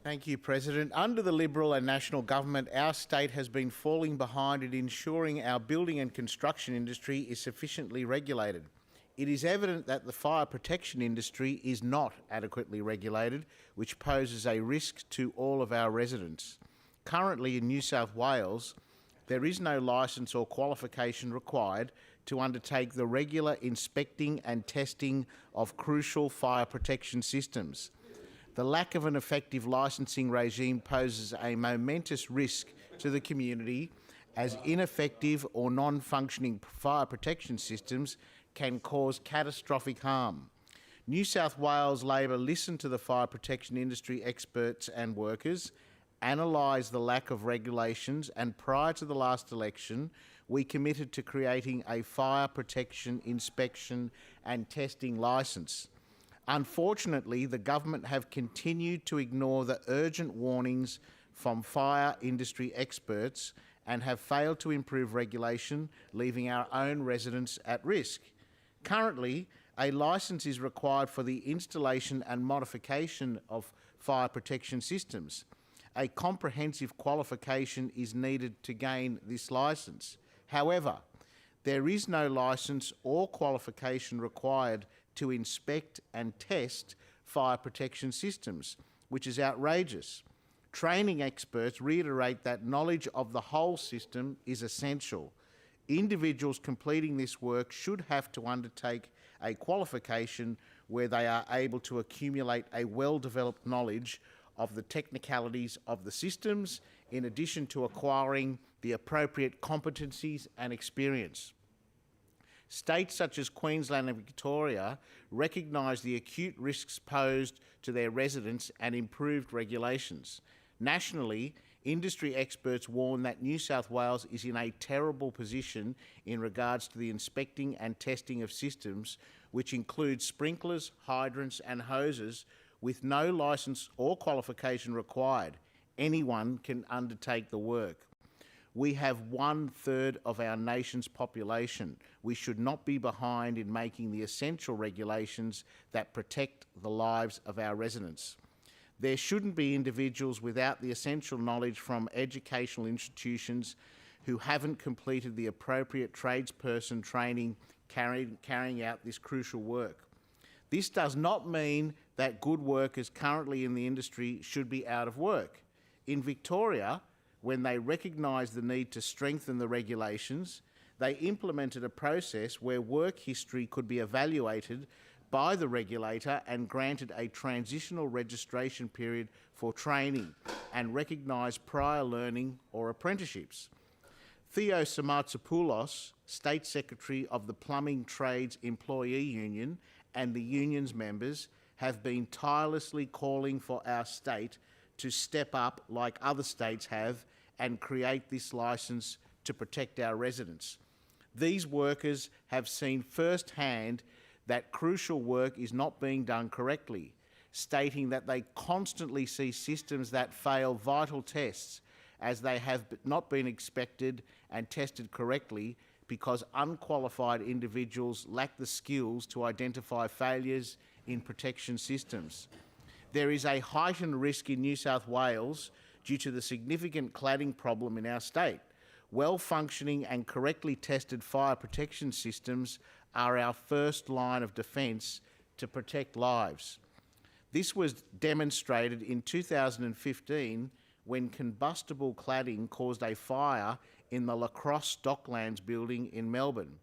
Thank you, President. Under the Liberal and National Government, our state has been falling behind in ensuring our building and construction industry is sufficiently regulated. It is evident that the fire protection industry is not adequately regulated, which poses a risk to all of our residents. Currently in New South Wales, there is no licence or qualification required to undertake the regular inspecting and testing of crucial fire protection systems. The lack of an effective licensing regime poses a momentous risk to the community, as ineffective or non-functioning fire protection systems can cause catastrophic harm. New South Wales Labor listened to the fire protection industry experts and workers, analysed the lack of regulations, and prior to the last election, we committed to creating a fire protection inspection and testing licence. Unfortunately, the government have continued to ignore the urgent warnings from fire industry experts and have failed to improve regulation, leaving our own residents at risk. Currently, a licence is required for the installation and modification of fire protection systems. A comprehensive qualification is needed to gain this licence. However, there is no licence or qualification required to inspect and test fire protection systems, which is outrageous. Training experts reiterate that knowledge of the whole system is essential. Individuals completing this work should have to undertake a qualification where they are able to accumulate a well-developed knowledge of the technicalities of the systems, in addition to acquiring the appropriate competencies and experience. States such as Queensland and Victoria recognise the acute risks posed to their residents and improved regulations. Nationally, industry experts warn that New South Wales is in a terrible position in regards to the inspecting and testing of systems, which include sprinklers, hydrants and hoses, with no licence or qualification required. Anyone can undertake the work. We have 1/3 of our nation's population. We should not be behind in making the essential regulations that protect the lives of our residents. There shouldn't be individuals without the essential knowledge from educational institutions who haven't completed the appropriate tradesperson training carrying out this crucial work. This does not mean that good workers currently in the industry should be out of work. In Victoria, when they recognised the need to strengthen the regulations, they implemented a process where work history could be evaluated by the regulator and granted a transitional registration period for training and recognised prior learning or apprenticeships. Theo Samatsopoulos, State Secretary of the Plumbing Trades Employee Union, and the union's members have been tirelessly calling for our state to step up like other states have and create this licence to protect our residents. These workers have seen firsthand that crucial work is not being done correctly, stating that they constantly see systems that fail vital tests as they have not been inspected and tested correctly because unqualified individuals lack the skills to identify failures in protection systems. There is a heightened risk in New South Wales due to the significant cladding problem in our state. Well-functioning and correctly tested fire protection systems are our first line of defence to protect lives. This was demonstrated in 2015 when combustible cladding caused a fire in the La Crosse Docklands building in Melbourne.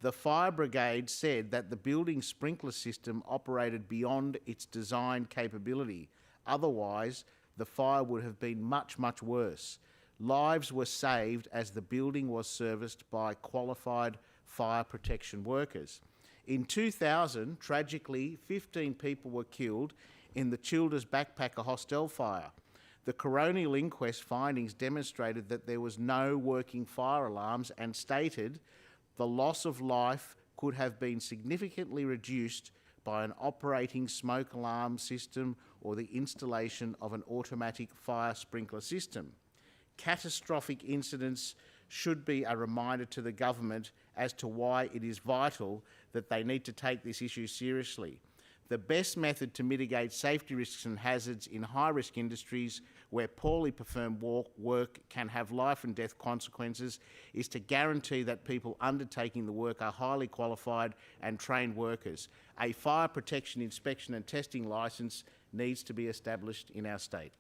The fire brigade said that the building's sprinkler system operated beyond its design capability. Otherwise, the fire would have been much, much worse. Lives were saved as the building was serviced by qualified fire protection workers. In 2000, tragically, 15 people were killed in the Childers Backpacker Hostel fire. The coronial inquest findings demonstrated that there was no working fire alarms and stated the loss of life could have been significantly reduced by an operating smoke alarm system or the installation of an automatic fire sprinkler system. Catastrophic incidents should be a reminder to the government as to why it is vital that they need to take this issue seriously. The best method to mitigate safety risks and hazards in high-risk industries where poorly performed work can have life and death consequences is to guarantee that people undertaking the work are highly qualified and trained workers. A fire protection inspection and testing licence needs to be established in our state.